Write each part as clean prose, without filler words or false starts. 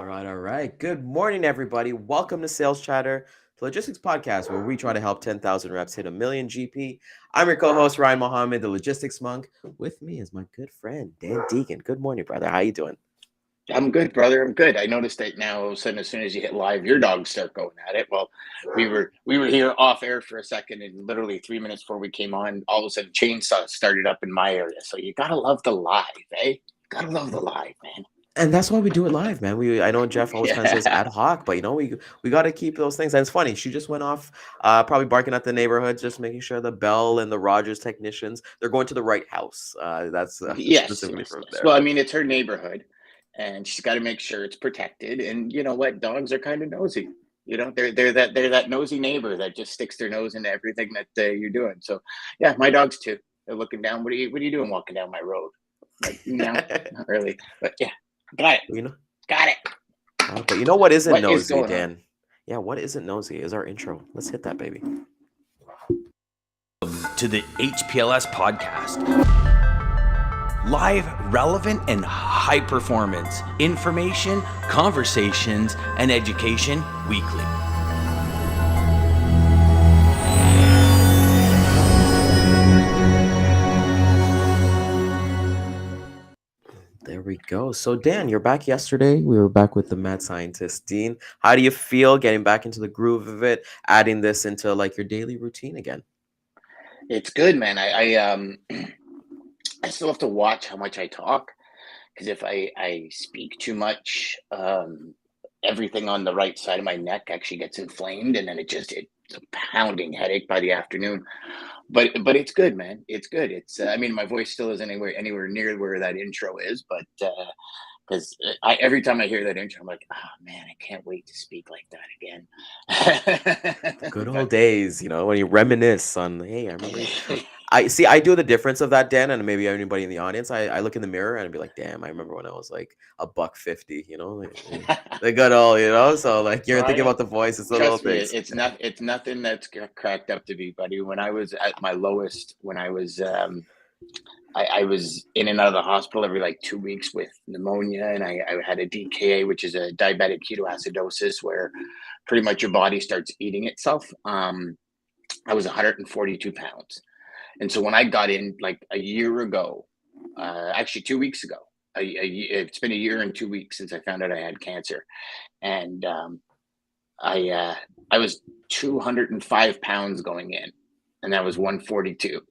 All right, all right. Good morning, everybody. Welcome to Sales Chatter, the logistics podcast where we try to help 10,000 reps hit a million GP. I'm your co-host, Ryan Mohammed, the logistics monk. With me is my good friend, Dan Deigan. Good morning, brother. How you doing? I'm good, brother. I'm good. I noticed that now all of a sudden, as soon as you hit live, your dogs start going at it. Well, we were here off air for a second, and literally 3 minutes before we came on, all of a sudden chainsaw started up in my area. So you gotta love the live, eh? Gotta love the live, man. And that's why we do it live, man. I know Jeff always kind of says Yeah. ad hoc, but we got to keep those things. And it's funny. She just went off, probably barking at the neighborhood, just making sure the Bell and the Rogers technicians they're going to the right house. That's Yes, specifically yes, from yes. there. Well, I But mean, it's her neighborhood, and she's got to make sure it's protected. And you know what? Dogs are kind of nosy. They're that nosy neighbor that just sticks their nose into everything that you're doing. So, yeah, my dogs too. They're looking down. What are you doing walking down my road? Like, no, not really. But yeah, got it. you know, Got it. but you know what isn't What is nosy, going on? Dan? Yeah, what isn't nosy is our intro. Let's hit that, baby. To the HPLS podcast. Live, relevant, and high performance information, conversations, and education weekly. There we go. So, Dan, you're back yesterday. We were back with the mad scientist, Dean. How do you feel getting back into the groove of it, adding this into like your daily routine again? It's good, man. I I still have to watch how much I talk because if I speak too much, everything on the right side of my neck actually gets inflamed, and then it's a pounding headache by the afternoon. But it's good, man. It's good. It's I mean, my voice still isn't anywhere near where that intro is, but because I every time I hear that intro, I'm like, oh man, I can't wait to speak like that The again. good But old days, when you reminisce on, hey, I remember. I see. I do the difference of that, Dan, and maybe anybody in the audience. I look in the mirror and I'd be like, "Damn, I remember when I was like a buck 50." The good old. So like you're thinking Ryan, about the voice. It's the little trust me, things. it's nothing that's cracked up to be, buddy. When I was at my lowest, when I was in and out of the hospital every like 2 weeks with pneumonia, and I had a DKA, which is a diabetic ketoacidosis, where pretty much your body starts eating itself. I was 142 pounds, and so when I got in like a year ago, actually 2 weeks ago, it's been a year and 2 weeks since I found out I had cancer, and I was 205 pounds going in, and that was 142.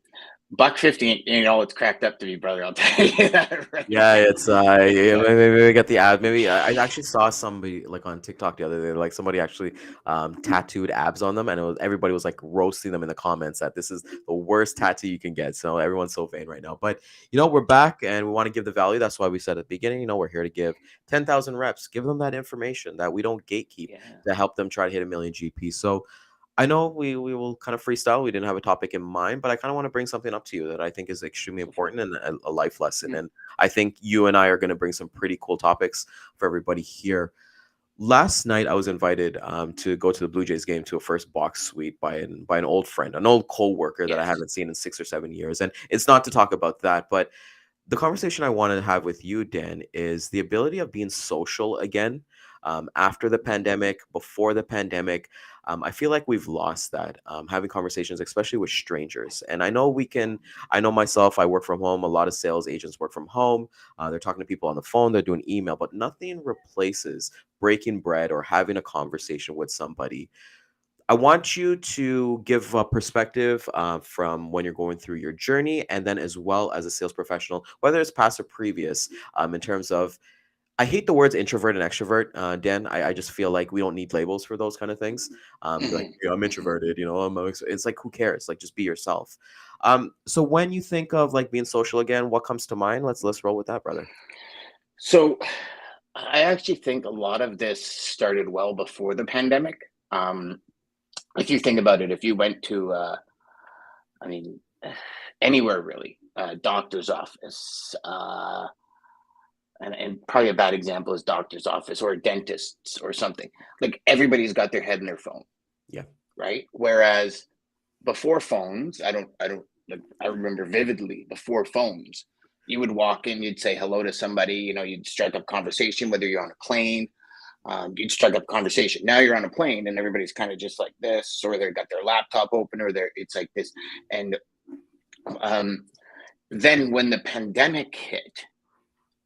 Buck 50 ain't all it's cracked up to be, brother. I'll tell you that right Yeah, now. it's yeah, maybe we get the ad. Maybe I actually saw somebody like on TikTok the other day, like somebody actually tattooed abs on them, and everybody was like roasting them in the comments that this is the worst tattoo you can get. So everyone's so vain right now. But we're back and we want to give the value. That's why we said at the beginning, we're here to give 10,000 reps, give them that information that we don't gatekeep Yeah. to help them try to hit a million GP. So I know we will kind of freestyle. We didn't have a topic in mind, but I kind of want to bring something up to you that I think is extremely Go for it. important and a life lesson. Hmm. And I think you and I are going to bring some pretty cool topics for everybody here. Last night, I was invited to go to the Blue Jays game to a first box suite by an old friend, an old coworker that I Yes. haven't seen in 6 or 7 years. And it's not to talk about that, but the conversation I wanted to have with you, Dan, is the ability of being social again after the pandemic, before the pandemic. I feel like we've lost that having conversations, especially with strangers. And I know I know myself, I work from home. A lot of sales agents work from home. They're talking to people on the phone, they're doing email, but nothing replaces breaking bread or having a conversation with somebody. I want you to give a perspective from when you're going through your journey, and then as well as a sales professional, whether it's past or previous, in terms of. I hate the words introvert and extrovert, Dan. I just feel like we don't need labels for those kind of things. Be like, Hmm. yeah, I'm Hmm. introverted, it's like, who cares? Like, just be yourself. So when you think of like being social again, what comes to mind? Let's roll with that, brother. So I actually think a lot of this started well before the pandemic. Um, if you think about it, if you went to, I mean, anywhere really, doctor's office, and probably a bad example is doctor's office or a dentist's or something. Like everybody's got their head in their phone, Yeah. right? Whereas before phones, I don't like I remember vividly before phones, you would walk in, you'd say hello to somebody, you'd strike up conversation, whether you're on a plane. You'd strike up a conversation. Now you're on a plane and everybody's kind of just like this, or they've got their laptop open, or it's like this. And um, then when the pandemic hit,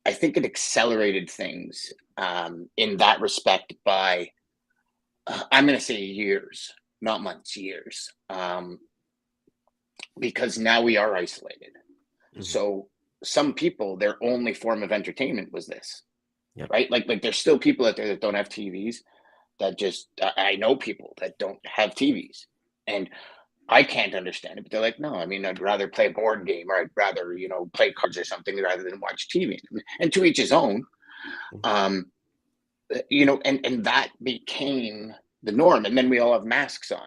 I think it accelerated things in that respect by, I'm going to say years, not months, years, because now we are isolated. So some people, their only form of entertainment was this, right? Like there's still people out there that don't have TVs. That just, I know people that don't have TVs, and I can't understand it. But they're like, no, I mean, I'd rather play a board game, or I'd rather play cards or something rather than watch TV. And to each his own. Um, and that became the norm. And then we all have masks on.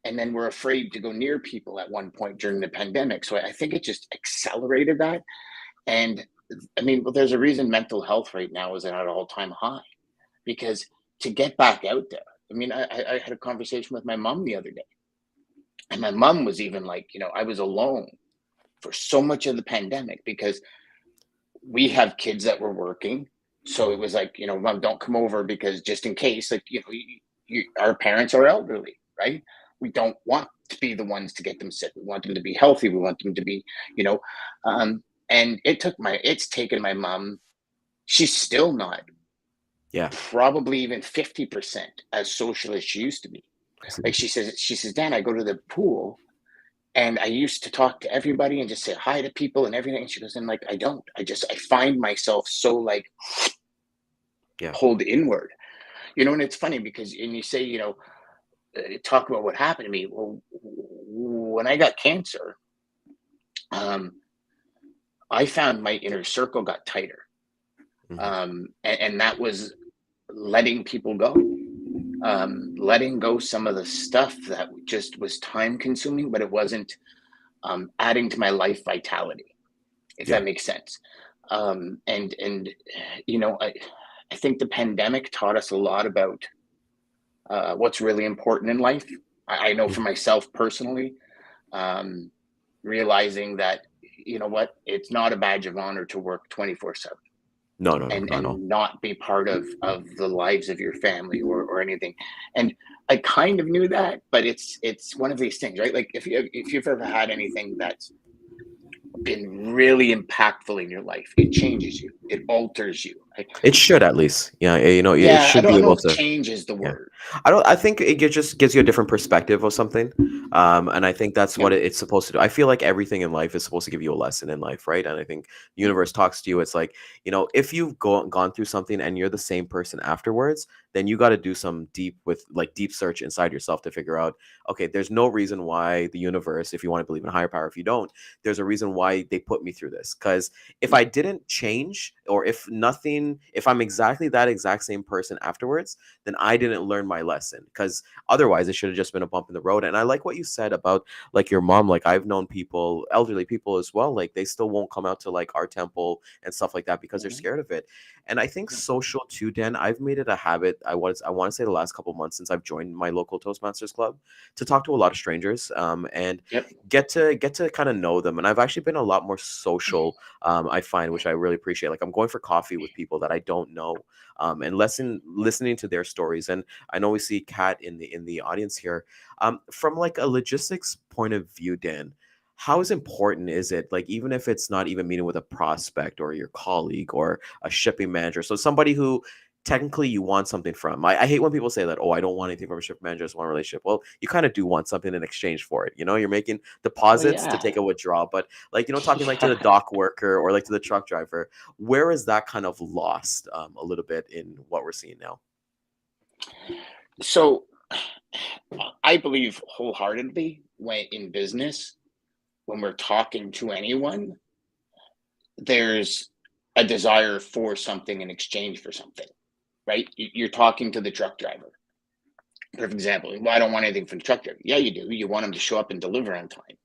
And then we're afraid to go near people at one point during the pandemic. So I think it just accelerated that. And I mean, well, there's a reason mental health right now is at an all-time high, because to get back out there, I mean, I had a conversation with my mom the other day. And my mom was even like, I was alone for so much of the pandemic because we have kids that were working. So it was like, Mom, don't come over because just in case, like, our parents are elderly, right? We don't want to be the ones to get them sick. We want them to be healthy. We want them to be, and it's taken my mom. She's still not probably even 50% as social as she used to be. Like she says, Dan, I go to the pool and I used to talk to everybody and just say hi to people and everything. And she goes, and like, I find myself so like pulled inward, and it's funny because, and you say, talk about what happened to me. Well, when I got cancer, I found my inner circle got tighter. And that was letting people go, letting go some of the stuff that just was time consuming, but it wasn't adding to my life vitality, if that makes sense. And I think the pandemic taught us a lot about what's really important in life. I know for myself personally, realizing that, it's not a badge of honor to work 24/7. No, And not at all. not be part of the lives of your family or anything. And I kind of knew that, but it's one of these things, right? Like if you've ever had anything that's been really impactful in your life, it changes you, it alters you. It should, at least. Yeah, it Yeah, I should be don't know able if to. change is the Yeah. word. I think just gives you a different perspective of something. And I think that's Yep. what it's supposed to do. I feel like everything in life is supposed to give you a lesson in life, right? And I think the universe talks to you. It's like, if you've gone through something and you're the same person afterwards, then you got to do some deep search inside yourself to figure out, okay, there's no reason why the universe, if you want to believe in a higher power, if you don't, there's a reason why they put me through this. Because if I didn't change, or if I'm exactly that exact same person afterwards, then I didn't learn my lesson, because otherwise it should have just been a bump in the road. And I like what you said about like your mom. Like I've known people, elderly people as well, like they still won't come out to like our temple and stuff like that because they're scared of it. And I think social too, Dan, I've made it a habit. I want to say the last couple months since I've joined my local Toastmasters club, to talk to a lot of strangers, and get to kind of know them. And I've actually been a lot more social, I find, which I really appreciate. Like I'm going for coffee with people that I don't know, and listening to their stories. And I know we see Kat in the audience here. From like a logistics point of view, Dan, how important is it, like even if it's not even meeting with a prospect or your colleague or a shipping manager, so somebody who technically you want something from. I hate when people say that, oh, I don't want anything from a shipping manager, I just want a relationship. Well, you kind of do want something in exchange for it. You're making Oh deposits to yeah. take a withdrawal, but like, talking like to the dock worker or like to the truck driver, where is that kind of lost a little bit in what we're seeing now? So I believe wholeheartedly when in business, when we're talking to anyone, there's a desire for something in exchange for something, right? You're talking to the truck driver. Perfect example. Well, I don't want anything from the truck driver. Yeah, you do. You want him to show up and deliver on time.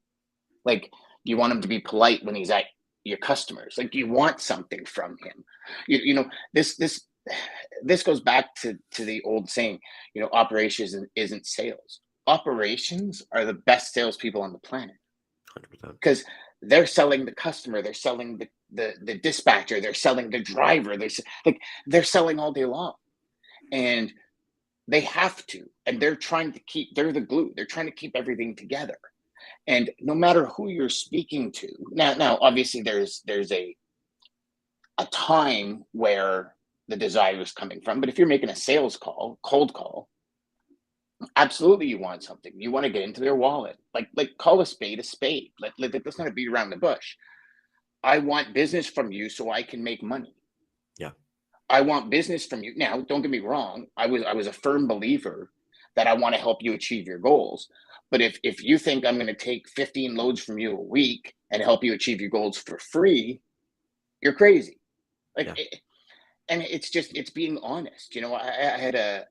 Like you want him to be polite when he's at your customers. Like you want something from him. This goes back to the old saying, operations isn't sales. Operations are the best salespeople on the planet, 100%. because they're selling the customer, they're selling the dispatcher, they're selling the driver, they're selling all day long. and they have to, and they're the glue. They're trying to keep everything together. And no matter who you're speaking to, now obviously there's a time where the desire is coming from. But if you're making a sales call, cold call, absolutely you want something. You want to get into their wallet. Like call a spade a spade. Let's not beat around the bush. I want business from you so I can make money. Yeah. I want business from you. Now, don't get me wrong. I was a firm believer that I want to help you achieve your goals. But if you think I'm going to take 15 loads from you a week and help you achieve your goals for free, you're crazy. Like, Yeah. and it's being honest. I had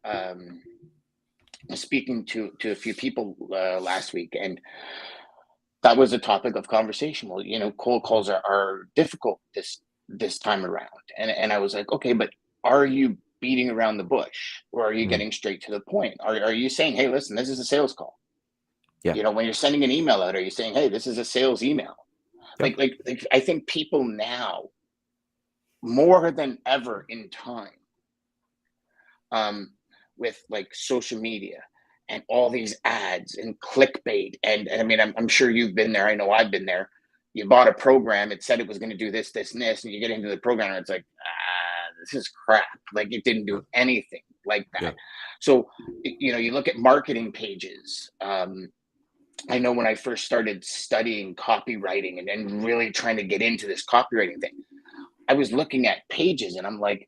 speaking to a few people last week, and that was a topic of conversation. Well, cold calls are difficult this time around, and I was like, okay, but are you beating around the bush, or are you Mm. getting straight to the point? Are you saying, hey, listen, this is a sales call? Yeah. When you're sending an email out, are you saying, hey, this is a sales email? Yeah. Like I think people now, more than ever in time, um, with like social media and all these ads and clickbait. And I mean, I'm sure you've been there. I know I've been there. You bought a program, it said it was going to do this, this, and this, and you get into the program and it's like, this is crap. Like it didn't do anything like Yeah. that. So, you look at marketing pages. I know when I first started studying copywriting and really trying to get into this copywriting thing, I was looking at pages and I'm like,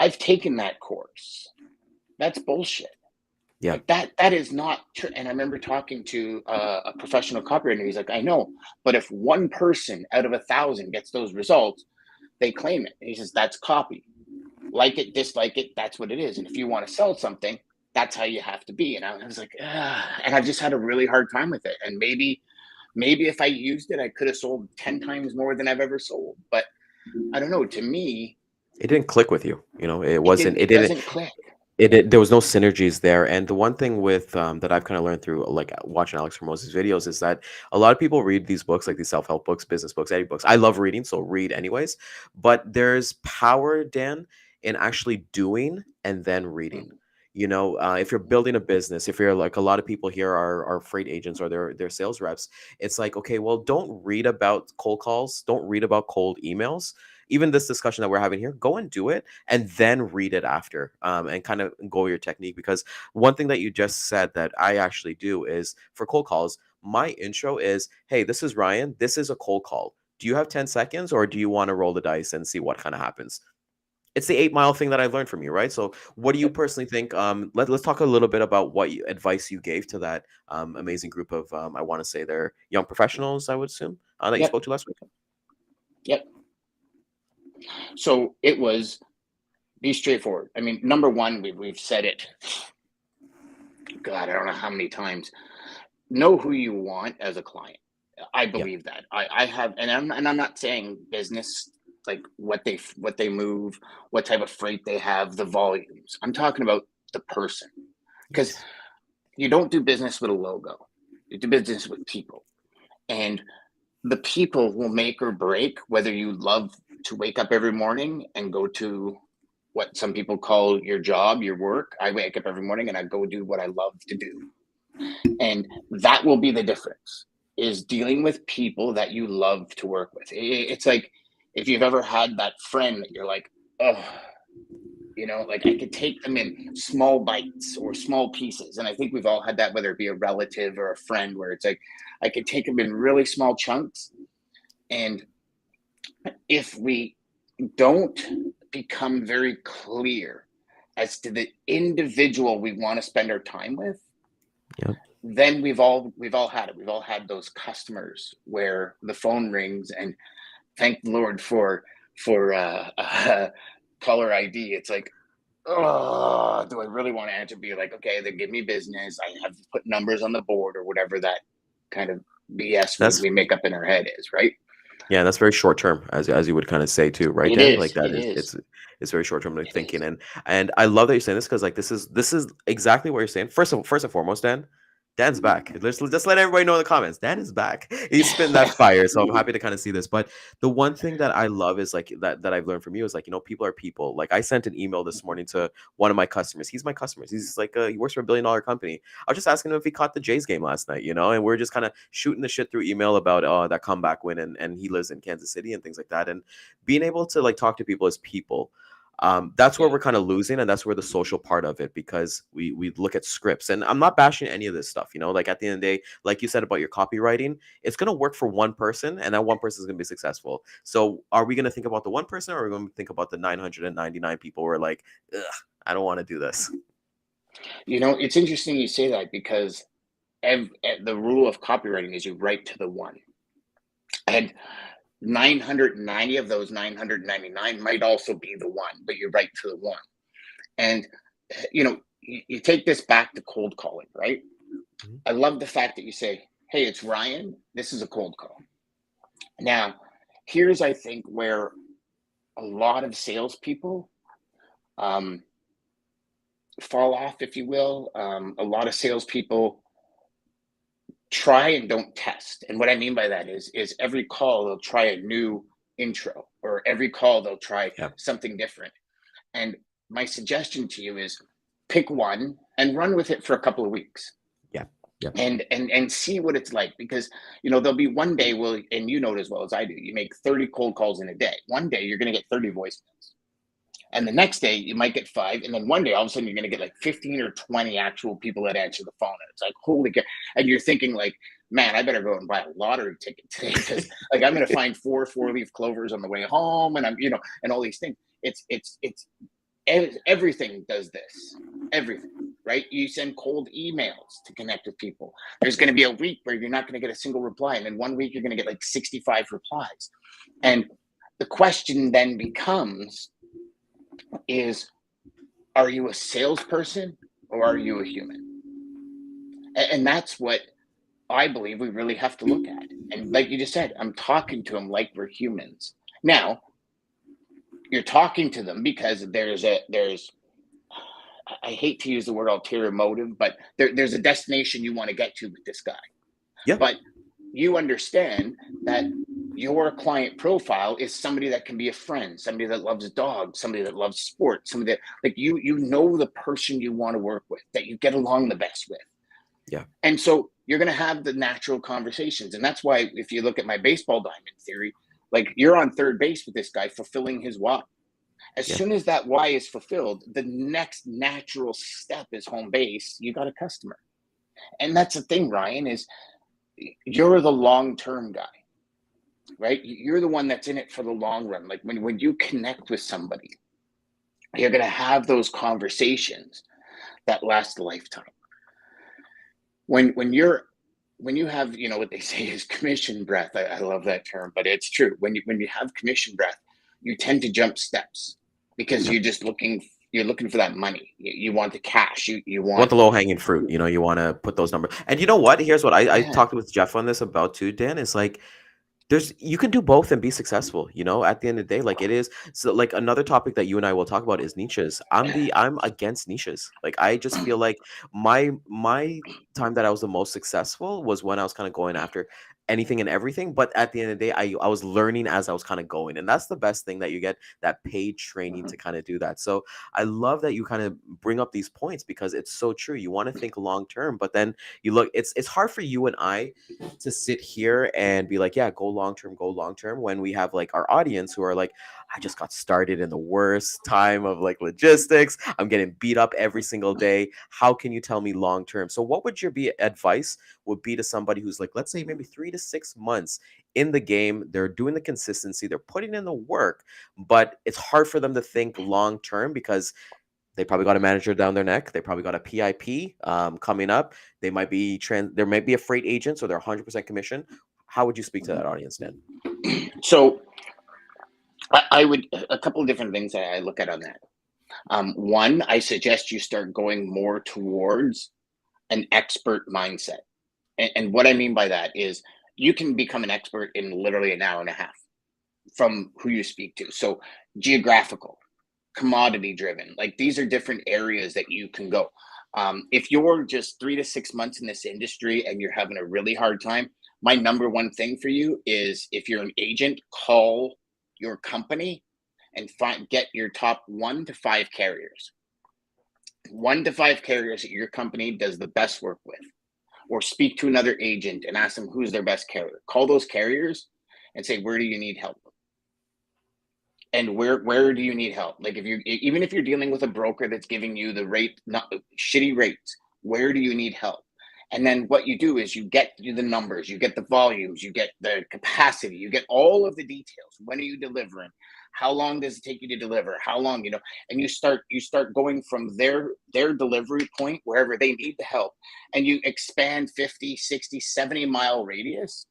I've taken that course. That's bullshit. Yeah. Like that is not true. And I remember talking to a professional copywriter. He's like, I know, but if one person out of 1,000 gets those results, they claim it. And he says, that's copy. Like it, dislike it, that's what it is. And if you want to sell something, that's how you have to be. And I was like, and I've just had a really hard time with it. And maybe if I used it, I could have sold 10 times more than I've ever sold. But I don't know. To me, It didn't click with you. It it wasn't. didn't. It It didn't. doesn't click. There was no synergies there. And the one thing with that I've kind of learned through like watching Alex Hormozzi's videos is that a lot of people read these books, like these self-help books, business books, any books. I love reading, so read anyways. But there's power, Dan, in actually doing and then reading. If you're building a business, if you're like a lot of people here are freight agents or they're sales reps, it's like, okay, well, don't read about cold calls, don't read about cold emails. Even this discussion that we're having here, go and do it and then read it after, and kind of go your technique. Because one thing that you just said that I actually do is for cold calls, my intro is, hey, this is Ryan. This is a cold call. Do you have 10 seconds or do you want to roll the dice and see what kind of happens? It's the 8 Mile thing that I've learned from you, right? So what do you Yep. personally think? Let's talk a little bit about what advice you gave to that amazing group of, I want to say they're young professionals, I would assume, that you Yep. spoke to last week. Yep. So it was be straightforward. I mean, number one, we've said it. God, I don't know how many times. Know who you want as a client. I Yeah. believe that. I have, and I'm not saying business like what they move, what type of freight they have, the volumes. I'm talking about the person, because Yes. you don't do business with a logo. You do business with people, and the people will make or break whether you love to wake up every morning and go to what some people call your job, your work. I wake up every morning and I go do what I love to do. And that will be the difference, is dealing with people that you love to work with. It's like if you've ever had that friend that you're like, oh, like I could take them in small bites or small pieces. And I think we've all had that, whether it be a relative or a friend, where it's like I could take them in really small chunks. And if we don't become very clear as to the individual we want to spend our time with, Yep. then we've all had it. We've all had those customers where the phone rings, and thank the Lord for caller ID. It's like, oh, do I really want to answer? Be like, okay, they give me business. I have to put numbers on the board or whatever that kind of BS That's we make up in our head is, right? Yeah, that's very short term, as you would kind of say too, right, It Dan? Like is. that It is is. it's very short term like It is. thinking, and I love that you're saying this because like this is exactly what you're saying. First and foremost, Dan, Dan's back. Let's just let everybody know in the comments. Dan is back. He's spitting that fire. So I'm happy to kind of see this. But the one thing that I love is like that I've learned from you is like, people are people. Like I sent an email this morning to one of my customers. He's my customer. He's like he works for a $1 billion company. I was just asking him if he caught the Jays game last night, and we're just kind of shooting the shit through email about that comeback win, and he lives in Kansas City and things like that. And being able to like talk to people as people, that's where Yeah. we're kind of losing, and that's where the social part of it, because we look at scripts, and I'm not bashing any of this stuff, like at the end of the day, like you said about your copywriting, it's going to work for one person, and that one person is going to be successful. So are we going to think about the one person, or are we going to think about the 999 people who are like, ugh, I don't want to do this? It's interesting you say that because the rule of copywriting is you write to the one. And 990 of those 999 might also be the one, but you write to the one. And, you take this back to cold calling, right? Mhm. I love the fact that you say, hey, it's Ryan. This is a cold call. Now, here's, I think, where a lot of salespeople um, fall off, if you will. A lot of salespeople try and don't test. And what I mean by that is every call they'll try a new intro, or every call they'll try Yeah. something different. And my suggestion to you is pick one and run with it for a couple of weeks. Yeah. Yeah. And see what it's like, because there'll be one day, and you know it as well as I do, you make 30 cold calls in a day. One day you're going to get 30 voicemails, and the next day you might get 5, and then one day all of a sudden you're going to get like 15 or 20 actual people that answer the phone, and it's like, holy cow. And you're thinking like, man, I better go and buy a lottery ticket today, because like I'm going to find 4 4-leaf clovers on the way home, and I'm and all these things. It's everything does this. Everything, right? You send cold emails to connect with people. There's going to be a week where you're not going to get a single reply, and then one week you're going to get like 65 replies. And the question then becomes is, are you a salesperson or are you a human? And that's what I believe we really have to look at. And like you just said, I'm talking to them like we're humans. Now, you're talking to them because there's I hate to use the word ulterior motive, but there's a destination you want to get to with this guy. Yeah. But you understand that your client profile is somebody that can be a friend, somebody that loves dogs, somebody that loves sports, somebody that like you know the person you want to work with, that you get along the best with. Yeah. And so you're going to have the natural conversations. And that's why if you look at my baseball diamond theory, like you're on third base with this guy fulfilling his why. As Yeah. soon as that why is fulfilled, the next natural step is home base. You got a customer. And that's the thing, Ryan, is you're the long-term guy, right? You're the one that's in it for the long run. Like when you connect with somebody, you're going to have those conversations that last a lifetime. When you have, what they say is commission breath. I love that term, but it's true. When you have commission breath, you tend to jump steps because Yeah. you're looking for that money. You want the cash. You Want want the low hanging fruit, you want to put those numbers. And you know what? Here's what I yeah. talked with Jeff on this about too, Dan, is like, you can do both and be successful, at the end of the day. Like it is, so like another topic that you and I will talk about is niches. I'm against niches. Like I just feel like my time that I was the most successful was when I was kind of going after anything and everything, but at the end of the day, I was learning as I was kind of going, and that's the best thing, that you get that paid training to kind of do that. So I love that you kind of bring up these points, because it's so true. You want to think long term, but then you look, it's hard for you and I to sit here and be like, yeah, go long term, when we have like our audience who are like, I just got started in the worst time of like logistics. I'm getting beat up every single day. How can you tell me long term? So what would your advice would be to somebody who's like, let's say maybe 3 to 6 months in the game, they're doing the consistency, they're putting in the work, but it's hard for them to think long term, because they probably got a manager down their neck. They probably got a PIP coming up. They might be there might be a freight agent, so they're 100% commission. How would you speak to that audience, Dan? So I would, a couple of different things that I look at on that. One, I suggest you start going more towards an expert mindset. And what I mean by that is you can become an expert in literally an hour and a half from who you speak to. So geographical, commodity driven, like these are different areas that you can go. If you're just 3 to 6 months in this industry and you're having a really hard time, my number one thing for you is, if you're an agent, call your company and get your top 1 to 5 carriers. 1 to 5 carriers that your company does the best work with, or speak to another agent and ask them who's their best carrier. Call those carriers and say, where do you need help? And where do you need help? Like, even if you're dealing with a broker that's giving you the rate, not shitty rates, where do you need help? And then what you do is you get the numbers, you get the volumes, you get the capacity, you get all of the details. When are you delivering? How long does it take you to deliver? How long, and you start going from their delivery point, wherever they need the help, and you expand 50, 60, 70-mile radius,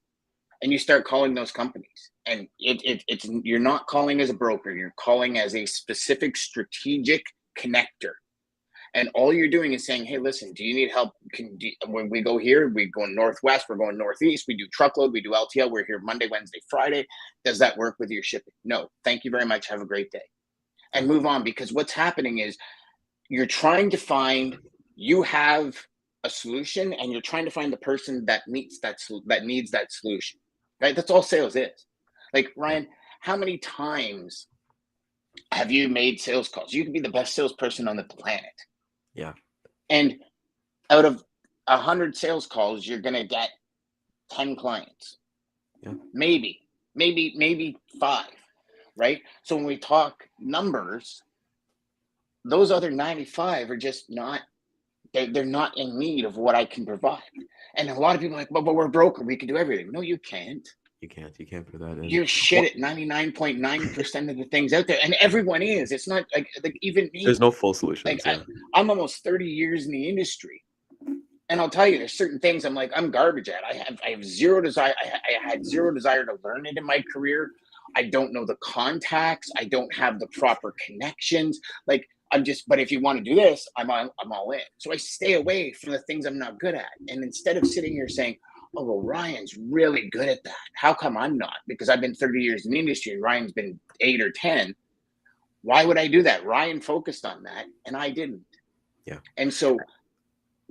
and you start calling those companies. And it's you're not calling as a broker, you're calling as a specific strategic connector. And all you're doing is saying, hey, listen, do you need help? When we go here, we go northwest, we're going northeast, we do truckload, we do LTL, we're here Monday, Wednesday, Friday. Does that work with your shipping? No. Thank you very much. Have a great day. And move on, because what's happening is you're trying to find, you have a solution, and you're trying to find the person that needs that solution, right? That's all sales is. Like, Ryan, how many times have you made sales calls? You could be the best salesperson on the planet. Yeah. And out of 100 sales calls, you're going to get 10 clients. Yeah. Maybe 5, right? So when we talk numbers, those other 95 are just not, they're not in need of what I can provide. And a lot of people are like, but we're a broker, we can do everything. No, you can't. You can't put that in. You're shit at 99.9% of the things out there, and everyone is. It's not like even me. There's no full solutions. Like, I'm almost 30 years in the industry, and I'll tell you, there's certain things I'm like, I'm garbage at. I have zero desire. I had zero desire to learn it in my career. I don't know the contacts. I don't have the proper connections. Like, but if you want to do this, I'm all in. So I stay away from the things I'm not good at. And instead of sitting here saying, oh, well, Ryan's really good at that, how come I'm not? Because I've been 30 years in the industry and Ryan's been 8 or 10. Why would I do that? Ryan focused on that and I didn't. Yeah. And so,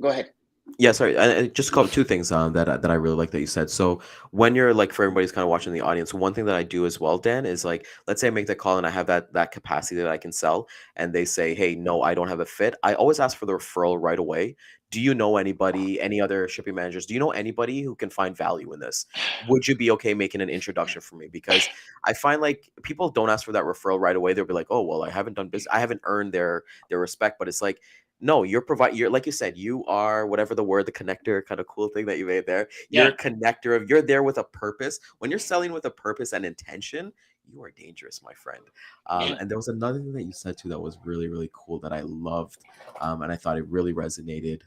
go ahead. Yeah, sorry. I just called 2 things that I really like that you said. So when you're like, for everybody's kind of watching the audience, one thing that I do as well, Dan, is like, let's say I make that call and I have that capacity that I can sell, and they say, hey, no, I don't have a fit. I always ask for the referral right away. Do you know anybody, any other shipping managers? Do you know anybody who can find value in this? Would you be okay making an introduction for me? Because I find like people don't ask for that referral right away. They'll be like, oh, well, I haven't done business. I haven't earned their respect. But it's like, no, you're like you said, you are whatever the word, the connector, kind of cool thing that you made there. You're a connector you're there with a purpose. When you're selling with a purpose and intention, you are dangerous, my friend. And there was another thing that you said too that was really, really cool that I loved. And I thought it really resonated.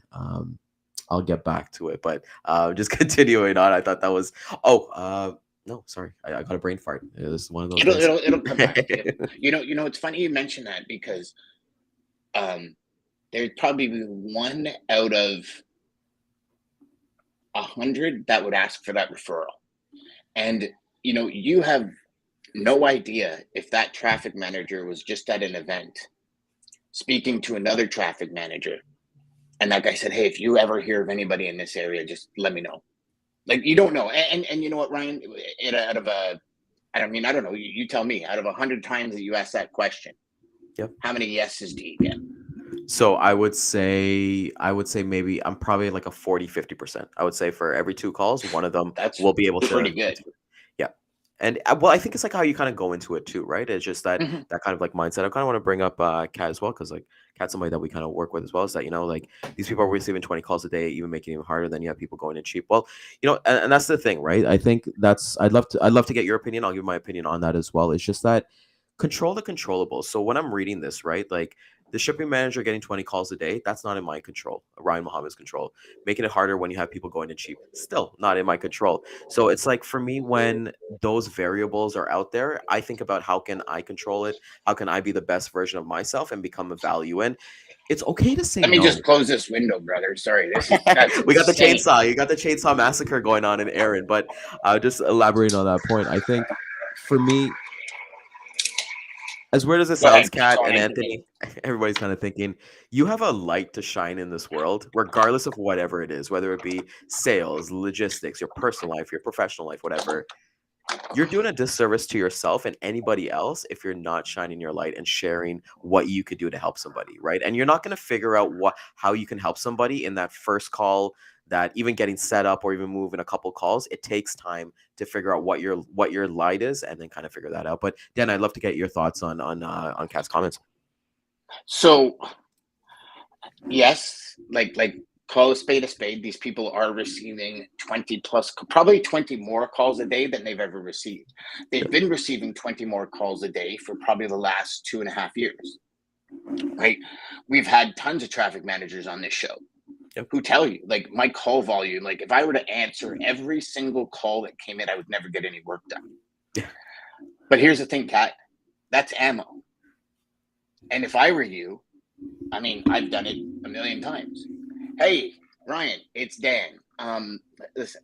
I'll get back to it, but just continuing on, I thought that was, no, sorry. I got a brain fart. It was one of those days. It'll come back to you. It's funny you mention that, because there'd probably be 1 out of 100 that would ask for that referral. And, you have no idea if that traffic manager was just at an event speaking to another traffic manager. And that guy said, hey, if you ever hear of anybody in this area, just let me know. Like, you don't know. And you know what, Ryan, out of I don't know, you tell me, out of 100 times that you ask that question, yep, how many yeses do you get? So I would say maybe I'm probably like a 40-50%. I would say for every 2 calls, one of them will be able to. Pretty good. Yeah. And well, I think it's like how you kind of go into it too, right? It's just that that kind of like mindset. I kind of want to bring up Kat as well, because like Kat's somebody that we kind of work with as well. Is that, like these people are receiving 20 calls a day, even making it even harder. Then you have people going in cheap. Well, and that's the thing, right? I think I'd love to get your opinion. I'll give my opinion on that as well. It's just that control the controllables. So when I'm reading this, right, like, the shipping manager getting 20 calls a day, that's not in my control. Ryan Muhammad's control. Making it harder when you have people going in cheap, still not in my control. So it's like, for me, when those variables are out there, I think about how can I control it? How can I be the best version of myself and become a value? And it's okay to say no. Let me just close this window, brother. Sorry. We got the chainsaw. You got the chainsaw massacre going on in Aaron. But just elaborating on that point, I think for me, As weird as it Go sounds, ahead, keep Kat and going. Anthony, everybody's kind of thinking you have a light to shine in this world, regardless of whatever it is, whether it be sales, logistics, your personal life, your professional life, whatever. You're doing a disservice to yourself and anybody else if you're not shining your light and sharing what you could do to help somebody, right? And you're not going to figure out how you can help somebody in that first call, that even getting set up or even moving a couple calls. It takes time to figure out what your light is and then kind of figure that out. But Dan, I'd love to get your thoughts on Kat's comments. So yes, like call a spade a spade. These people are receiving 20 plus, probably 20 more calls a day than they've ever received. They've been receiving 20 more calls a day for probably the last 2.5 years. Right? We've had tons of traffic managers on this show who tell you, like, my call volume, like if I were to answer every single call that came in, I would never get any work done. Yeah. But here's the thing, Kat, that's ammo. And if I were you, I mean, I've done it a million times. Hey, Ryan, it's Dan. Listen,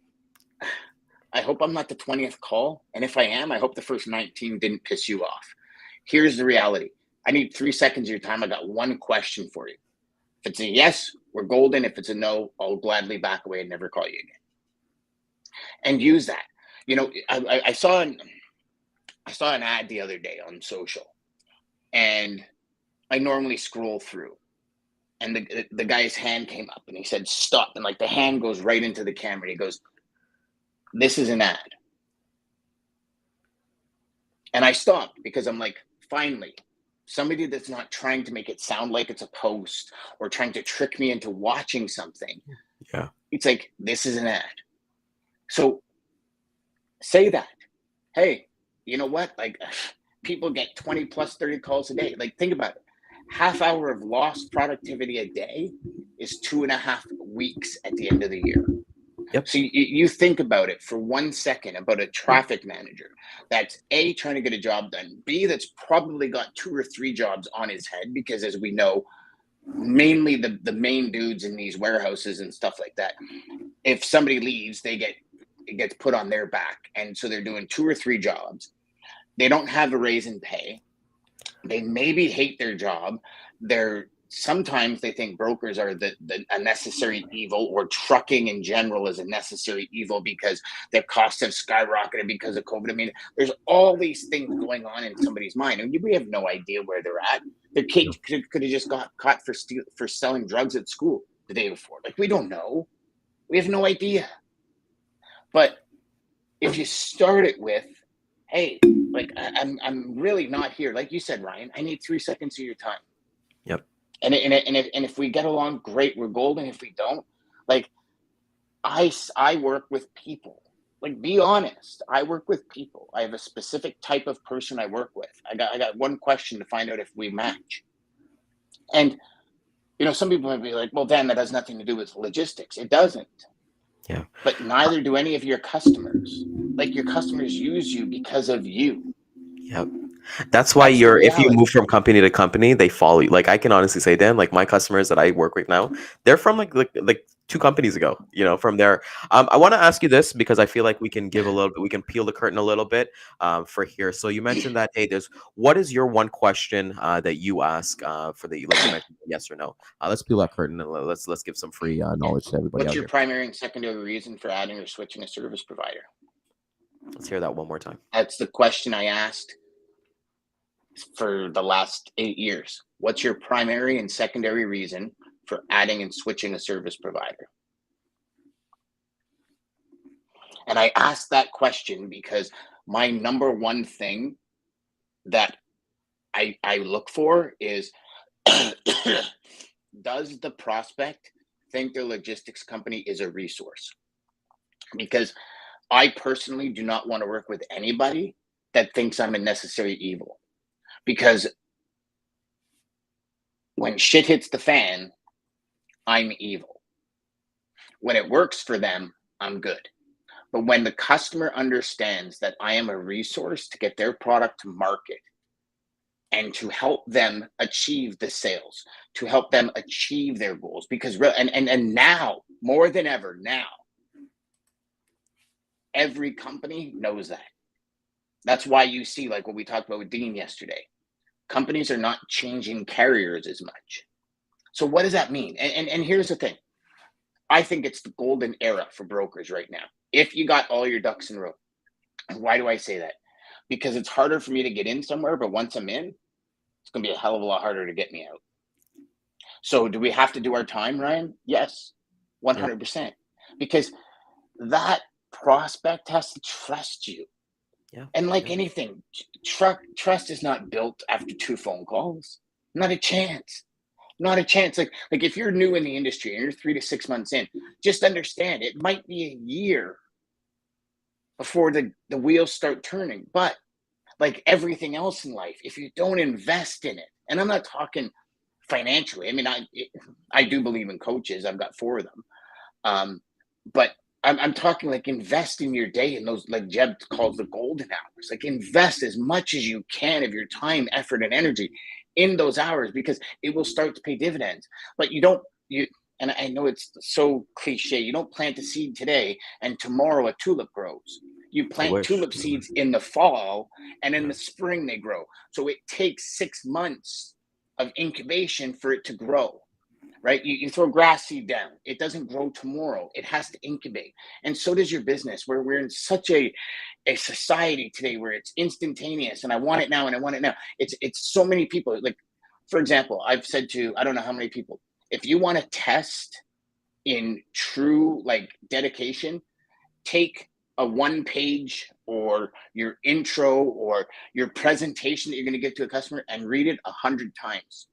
I hope I'm not the 20th call. And if I am, I hope the first 19 didn't piss you off. Here's the reality. I need 3 seconds of your time. I got one question for you. If it's a yes, we're golden. If it's a no, I'll gladly back away and never call you again. And use that. You know, I saw an ad the other day on social, and I normally scroll through, and the guy's hand came up and he said, stop. And like the hand goes right into the camera. And he goes, this is an ad. And I stopped because I'm like, finally, somebody that's not trying to make it sound like it's a post or trying to trick me into watching something. Yeah. It's like, this is an ad. So say that. Hey, you know what? Like, people get 20 plus 30 calls a day. Like, think about it. Half hour of lost productivity a day is 2.5 weeks at the end of the year. Yep. So you think about it for 1 second about a traffic manager that's A, trying to get a job done, B, that's probably got 2 or 3 jobs on his head, because as we know, mainly the main dudes in these warehouses and stuff like that, if somebody leaves, it gets put on their back. And so they're doing 2 or 3 jobs. They don't have a raise in pay. They maybe hate their job. Sometimes they think brokers are a necessary evil, or trucking in general is a necessary evil because their costs have skyrocketed because of COVID. I mean, there's all these things going on in somebody's mind, and we have no idea where they're at. Their kid could have just got caught for selling drugs at school the day before. Like, we don't know. We have no idea. But if you start it with, hey, like, I'm really not here. Like you said, Ryan, I need 3 seconds of your time. Yep. And if we get along, great, we're golden. If we don't, like, I work with people. Like, be honest. I work with people. I have a specific type of person I work with. I got one question to find out if we match. And, you know, some people might be like, well, Dan, that has nothing to do with logistics. It doesn't. Yeah. But neither do any of your customers. Like, your customers use you because of you. Yep. That's why if you move from company to company, they follow you. Like, I can honestly say, Dan, like my customers that I work with now, they're from like 2 companies ago, you know, from there. I want to ask you this because I feel like we can we can peel the curtain a little bit for here. So you mentioned that, hey, what is your one question that you ask for like you mentioned, yes or no? Let's peel that curtain and let's give some free knowledge to everybody What's out your here. primary and secondary reason for adding or switching a service provider? Let's hear that one more time. That's the question I asked for the last 8 years. What's your primary and secondary reason for adding and switching a service provider? And I asked that question because my number one thing that I look for is, does the prospect think their logistics company is a resource? Because I personally do not want to work with anybody that thinks I'm a necessary evil. Because when shit hits the fan, I'm evil. When it works for them, I'm good. But when the customer understands that I am a resource to get their product to market and to help them achieve the sales, to help them achieve their goals, because and now more than ever, now every company knows that. That's why you see, like what we talked about with Dean yesterday, companies are not changing carriers as much. So what does that mean? And here's the thing. I think it's the golden era for brokers right now. If you got all your ducks in a row. And why do I say that? Because it's harder for me to get in somewhere, but once I'm in, it's going to be a hell of a lot harder to get me out. So do we have to do our time, Ryan? Yes, Yeah. 100%. Because that prospect has to trust you. Yeah. And like Yeah. anything, trust is not built after 2 phone calls. Not a chance. Not a chance. Like if you're new in the industry and you're 3 to 6 months in, just understand it might be a year before the wheels start turning. But like everything else in life, if you don't invest in it, and I'm not talking financially. I mean, I do believe in coaches. I've got 4 of them. But I'm talking like invest in your day in those, like Jeb calls the golden hours. Like invest as much as you can of your time, effort, and energy in those hours, because it will start to pay dividends. But and I know it's so cliche, you don't plant a seed today and tomorrow a tulip grows. You I plant wish. tulip seeds in the fall, and in Yeah. the spring they grow. So it takes 6 months of incubation for it to grow. Right? You throw grass seed down, it doesn't grow tomorrow. It has to incubate. And so does your business, where we're in such a society today where it's instantaneous and I want it now and I want it now. It's so many people. Like, for example, I've said to I don't know how many people, if you want to test in true like dedication, take a 1 page or your intro or your presentation that you're going to give to a customer and read it 100 times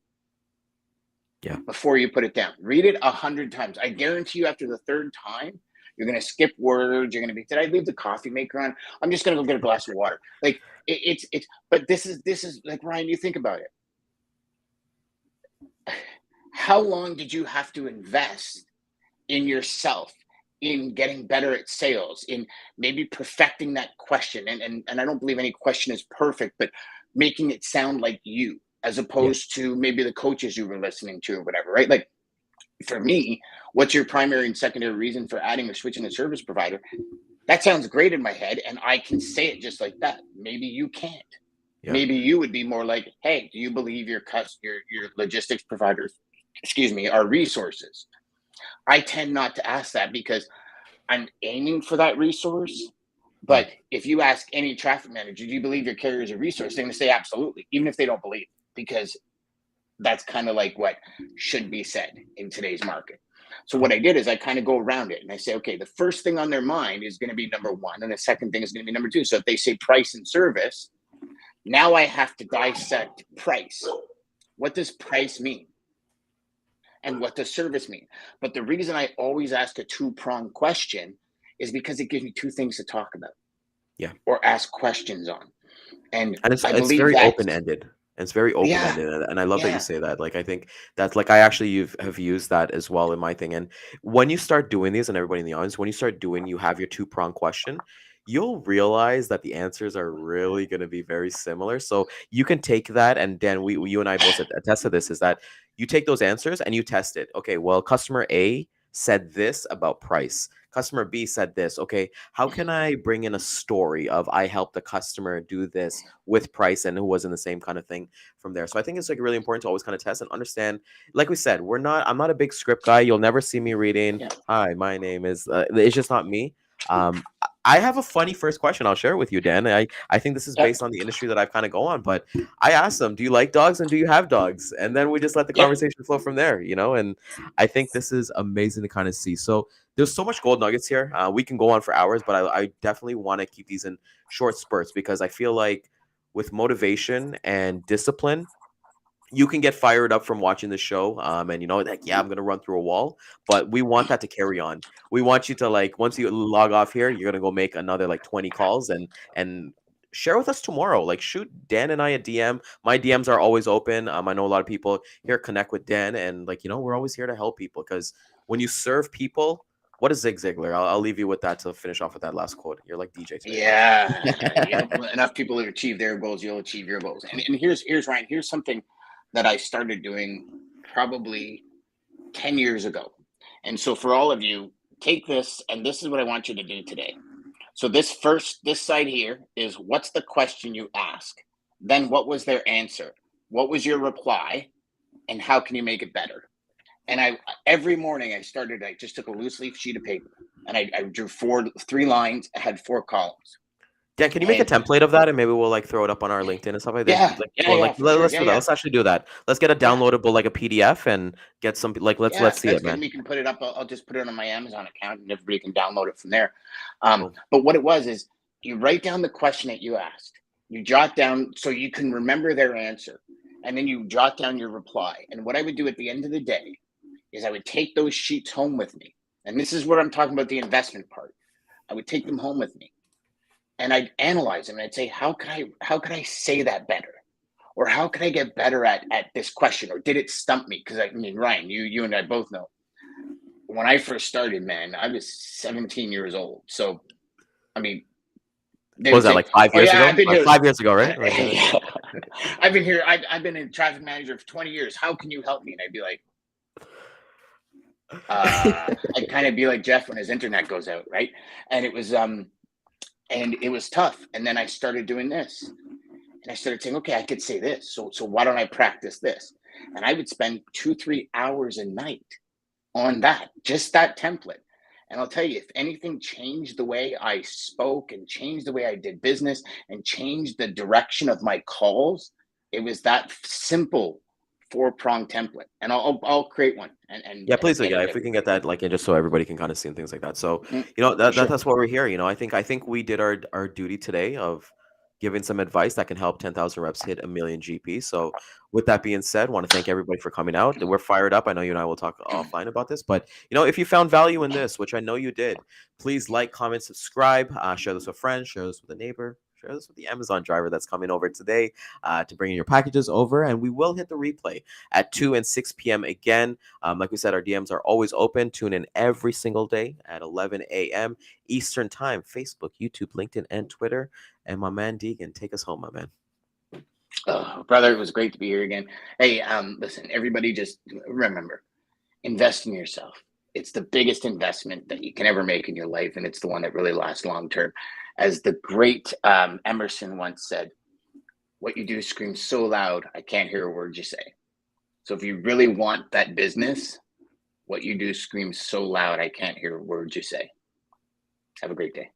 Yeah. before you put it down. Read it 100 times. I guarantee you, after the third time, you're going to skip words. You're going to be, did I leave the coffee maker on? I'm just going to go get a glass of water. Like it's. But this is like, Ryan. You think about it. How long did you have to invest in yourself, in getting better at sales, in maybe perfecting that question? And I don't believe any question is perfect, but making it sound like you, as Yeah. opposed to maybe the coaches you were listening to or whatever, right? Like, for me, what's your primary and secondary reason for adding or switching a service provider? That sounds great in my head, and I can say it just like that. Maybe you can't. Yeah. Maybe you would be more like, hey, do you believe your logistics providers, are resources? I tend not to ask that because I'm aiming for that resource. Mm. But if you ask any traffic manager, do you believe your carrier is a resource? They're going to say absolutely, even if they don't believe, because that's kind of like what should be said in today's market. So what Cool. I did is I kind of go around it and I say, okay, the first thing on their mind is going to be number 1, and the second thing is going to be number 2. So if they say price and service, now I have to dissect price. What does price mean? And what does service mean? But the reason I always ask a 2-pronged question is because it gives me 2 things to talk about Yeah. or ask questions on. And And it's I it's believe very that, open ended. It's very open yeah, ended, and I love that you yeah, say that. Like, I think that's like I actually have used that as well in my thing. And when you start doing these, and everybody in the audience, when you start doing, you have your 2 prong question, you'll realize that the answers are really going to be very similar. So you can take that, and Dan, you and I both attest to this, is that you take those answers and you test it. Okay, well, customer A said this about price. Customer B said this. Okay, how can I bring in a story of I helped the customer do this with price and who was in the same kind of thing from there? So I think it's like really important to always kind of test and understand. Like we said, I'm not a big script guy. You'll never see me reading, yeah, "Hi, my name is." It's just not me. I have a funny first question I'll share with you, Dan. I think this is yeah, based on the industry that I've kind of go on, but I asked them, "Do you like dogs and do you have dogs?" And then we just let the yeah. conversation flow from there, you know. And I think this is amazing to kind of see. So there's so much gold nuggets here. We can go on for hours, but I definitely want to keep these in short spurts because I feel like with motivation and discipline, you can get fired up from watching the show. And you know, like, yeah, I'm gonna run through a wall, but we want that to carry on. We want you to like once you log off here, you're gonna go make another like 20 calls and share with us tomorrow. Like shoot Dan and I a DM. My DMs are always open. I know a lot of people here connect with Dan, and like you know, we're always here to help people because when you serve people, what is Zig Ziglar? I'll leave you with that to finish off with that last quote. You're like DJ today, Yeah, bud. enough people to achieve their goals, you'll achieve your goals. And here's Ryan. Here's something that I started doing probably 10 years ago. And so for all of you, take this, and this is what I want you to do today. So this side here is, what's the question you ask? Then what was their answer? what was your reply, and how can you make it better? And every morning I just took a loose leaf sheet of paper and I drew 3 lines. I had 4 columns. Dan, can you make a And template of that and maybe we'll like throw it up on our LinkedIn and stuff like that? yeah, Like, yeah, well, yeah, like for sure. let's Yeah, do that. yeah, Let's actually do that. Let's get a yeah, downloadable like a PDF and get some like let's yeah. see That's it, good. And man. we can put it up. I'll just put it on my Amazon account and everybody can download it from there. Cool. But what it was is you write down the question that you asked. You jot down so you can remember their answer. And then you jot down your reply. And what I would do at the end of the day is I would take those sheets home with me. And this is what I'm talking about, the investment part. I would take them home with me and I'd analyze them and I'd say, how could I say that better? Or how could I get better at this question? Or did it stump me? Because I mean, Ryan, you and I both know when I first started, man, I was 17 years old. So, I mean, they What was would that say, like 5 "Oh years yeah, ago? I've been Like here. 5 years ago, right? Like, Yeah. I've been here. I've been a traffic manager for 20 years. How can you help me?" And I'd be like, I'd kind of be like Jeff when his internet goes out, right? And it was tough. And then I started doing this, and I started saying, okay, I could say this. So why don't I practice this? And I would spend 2-3 hours a night on that, just that template. And I'll tell you, if anything changed the way I spoke and changed the way I did business and changed the direction of my calls, it was that simple 4-prong template. And I'll create one Yeah, and please do. get Yeah, it to if we can get everybody. that, like, and just so everybody can kind of see and things like that. So, For sure. that's what we're here. I think we did our duty today of giving some advice that can help 10,000 reps hit a million GP. So, with that being said, want to thank everybody for coming out. We're fired up. I know you and I will talk offline about this, but if you found value in this, which I know you did, please like, comment, subscribe, share this with friends, share this with a neighbor. Share this with the Amazon driver that's coming over today to bring in your packages over, and we will hit the replay at 2 and 6 p.m. again. Like we said, our DMs are always open. Tune in every single day at 11 a.m. Eastern Time. Facebook, YouTube, LinkedIn, and Twitter. And my man Deigan, take us home, my man. Oh, brother, it was great to be here again. Hey, listen, everybody, just remember, invest in yourself. It's the biggest investment that you can ever make in your life, and it's the one that really lasts long term. As the great Emerson once said, "What you do screams so loud, I can't hear a word you say." So if you really want that business, what you do screams so loud, I can't hear a word you say. Have a great day.